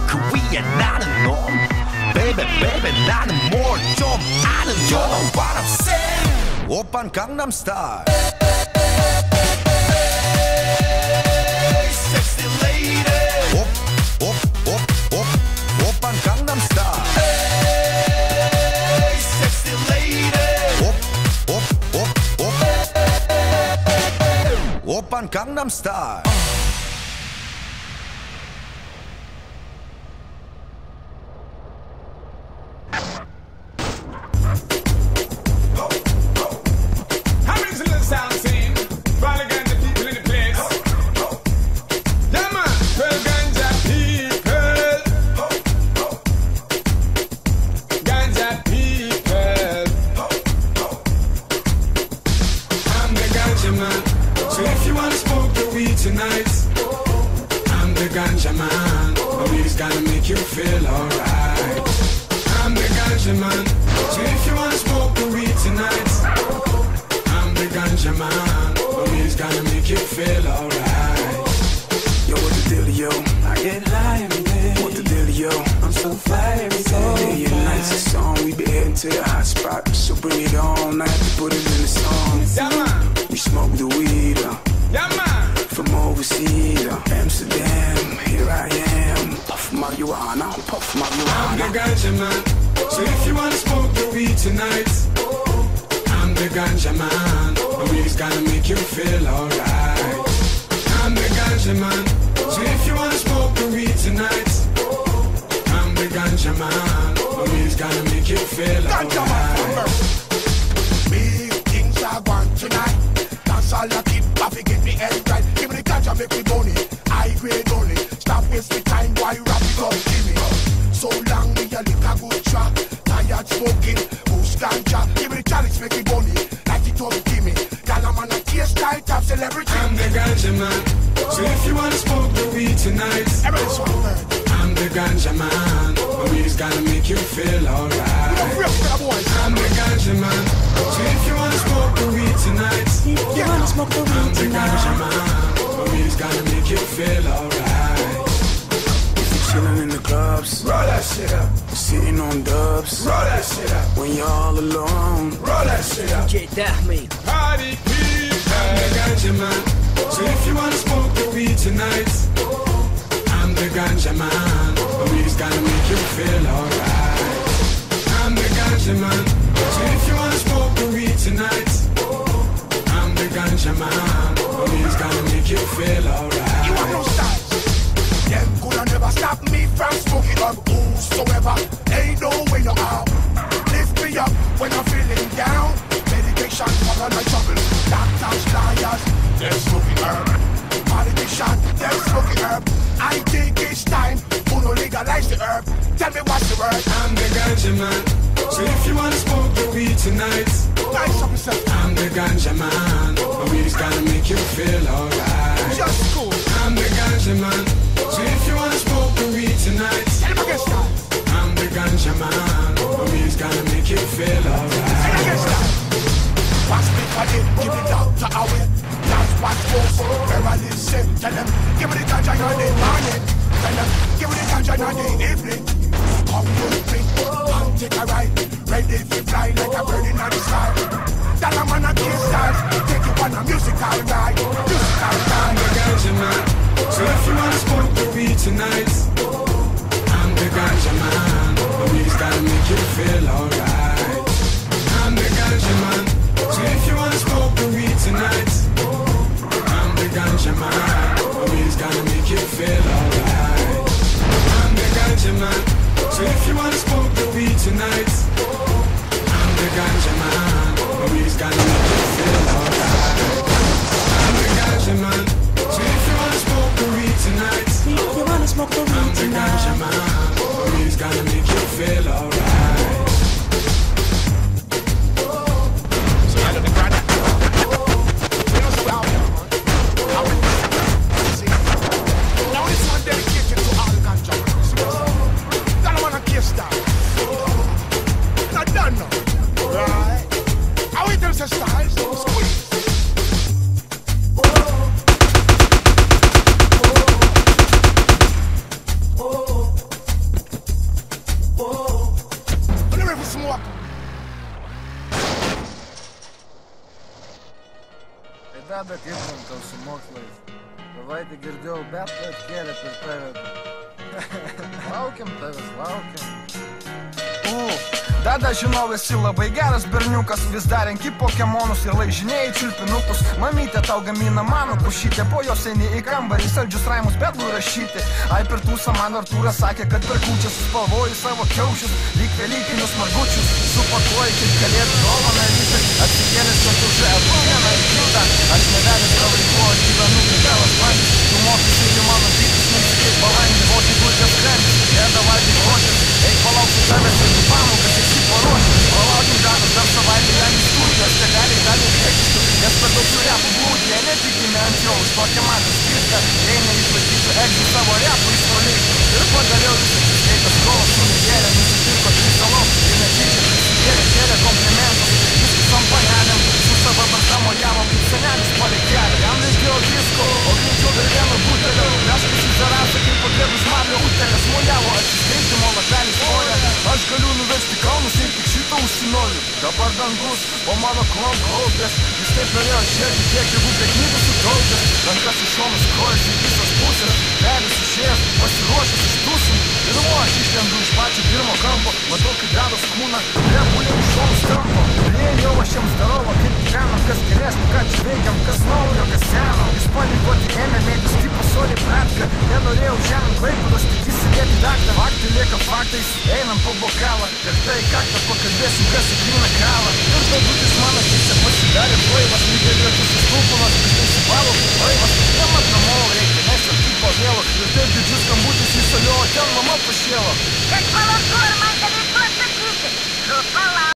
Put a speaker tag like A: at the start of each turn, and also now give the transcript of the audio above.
A: 그 위에 나는 놈 Baby baby 나는 뭘 좀 아는 You know what I'm saying 오빤 강남 스타일 Sexy lady 오빤 강남 스타일 Sexy lady 오빤 강남 스타일
B: So if you wanna smoke the weed tonight, I'm the ganja man. My weed's gonna make you feel alright. I'm the ganja man. So if you wanna smoke the weed tonight, I'm the ganja man. My weed's gonna make you feel alright. Yo, what the deal, yo? I get high every day. What the deal, yo? I'm so fly every day. Day and night's a song. We be heading to a hot spot, so bring it on. I have to put it in the song. Yeah, man. We smoke the weed, yeah, man. From overseas, Amsterdam, here I am. Puff marijuana, puff marijuana. I'm the ganja man. So if you wanna smoke the weed tonight, I'm the ganja man. My weed's gonna make you feel alright. I'm the ganja man. So if you wanna smoke the weed tonight, I'm the ganja man. My weed's gonna make you feel alright.
C: Big things I want tonight. That's all I keep. Coffee get me head right. Give me the ganja, make me money. I grade only. Stop wasting time while you rap it up. Give me so long me a lick a good track. Tired smoking, boost ganja. Give me the chalice, make me money. Like it up, give me. Girl, I'm on a taste like top celebrity.
B: I'm the ganja man. So if you wanna smoke the weed tonight, I'm the ganja man. My weed's gonna make you feel alright. I'm the ganja man. So if you wanna smoke the weed tonight, I'm the ganja man. My weed's gonna make you feel alright. If you're chillin' in the clubs,
C: Roll that shit up.
B: sitting on dubs,
C: Roll that shit up.
B: when you're all alone,
C: Roll that shit up.
B: party people. I'm the ganja man. So if you wanna smoke the weed tonight, I'm the ganja man. My weed's gonna make you feel alright. I'm the ganja man. So if you wanna smoke the weed tonight, I'm the ganja man. My weed's gonna make you feel alright.
C: You have no style. Them coulda never stop me from smoking up whosoever. Ain't no way you are. Lift me up when I'm feeling down. Medication for all my trouble. Doctors, liars, they're smoking herb. Politician, they're smoking herb. I think it's time who no legalize the herb. Tell me what's the word.
B: I'm the ganja man. So if you wanna smoke the weed tonight,
C: Nice up yourself.
B: I'm the ganja man. My weed's gonna make you feel alright.
C: Just cool.
B: I'm the ganja man. So if you wanna smoke the weed tonight,
C: Tell him against that.
B: I'm the ganja man. My weed's gonna make you feel
C: Tell him
B: alright.
C: against that. What's me for it? Give the doctor away. That's what folks verily say. Tell them, give me the ganja in the morning. Tell them, give me the ganja in the evening. Come with me, come take a ride. Ready to fly like a bird in the sky. Tell them on a kiss stars. Take you on a musical ride. Musical
B: I'm
C: ride.
B: the ganja man. So if you wanna smoke the weed tonight, I'm the ganja man. My weed's gonna make you feel alright. I'm the ganja man. So if you wanna smoke the weed tonight, I'm the ganja man. My weed's gonna make you feel alright. I'm the ganja man. So if you wanna smoke the weed tonight, I'm the ganja man. My weed's gonna make you feel alright. I'm the ganja man. So if you wanna smoke the weed tonight, I'm the ganja man. My weed's gonna make you feel alright.
C: So I don't agree. We don't see how we are, man. How we see. Now this one dedicated to all ganja. Tell them on a kiss style. Not done now. Right. How we do the styles? Squeeze.
D: Atsirado kaip man tau su mokslais. Savaitę girdėjau, bet atkėlė per tave. Laukiam tavęs, laukiam.
E: Dada, žinau, esi labai geras berniukas, vis dar renki pokemonus ir laižinėjai čiulpinukus. Mamytė tau gamina mano pušytę, po jos eini į kambarį, saldžius raimus bedlų rašyti. Ai per tūsą man Artūras sakė, kad per kūčias suspalvoji savo kiaušius, lyg velykinius margučius, supakuoji kaip kalėdų dovaną rytą, atsikėlęs kartu žėdu vieną ir kitą. Aš nevedęs tavo vaikų, aš gyvenu kaip tėvas patys, tu mokysi ir mano dytis, nesi kaip balandį, o tik gurkės krendis, ėda valgyk košės, eik palauksiu tavęs ir tu pamokas, esi paruošęs, palaukim datas, dar savaitę jam į studijas, tegaliai gali kėkštų, nes per daug su repu būti, jie netikime ant jo, už tokią matą skirtą, jei neišlaikysiu egzių savo repų įspaliktų. Ir pagaliau visi atsiskaitęs kovas su nigėlė, nusipirko 3 salos ir netyčia prisigėlė, kėlė komplimentus, visom panelėm, su savo barda mojavo kaip senelis palikėlė. Jam reikėjo visko, o greičiau dar vieno butelio, leškas į zarasą kaip pagrėbus mablio utelės, mojavo atsiskaitimo lapelis koją. Aš galiu nuvežti kalnus ir tik šitą užsinoriu. Dabar dangus, o mano klaupės, jis taip norėjo širdį, kiek jėgų prie knygų sutaupęs. Rankas iš šonus kojas į visas pusės, pelis išėjęs, pasiruošęs ištūsint. Ir aš išlendu iš pačio pirmo kampo, matau kaip dedas kūną, repulė iš šonus tampo. Priėjau aš jiems darovo, kaip gyvenam, kas geresnį, ką čia veikiam, kas naujo, kas seno. Jis panikuoti ėmė, mėtis tipo solį pratka, nenorėjau žemint Klaipėdos, tik įsidėti daktą. Faktai lieka faktais, einam po bokalą, ir tai kaktą pakalbėsim, kas įkrina kalą. Ir dabutis mano akise pasidarė blaivas, lygiai vietus įstulpumas, prisipalo kaip laivas. Nemat namo reikia, nes ir tipo vėlo, ir taip didžius skambutis įsalio, ten mama pašėlo.
F: Kad palauk, ar man gali pasakyti, tu palauk.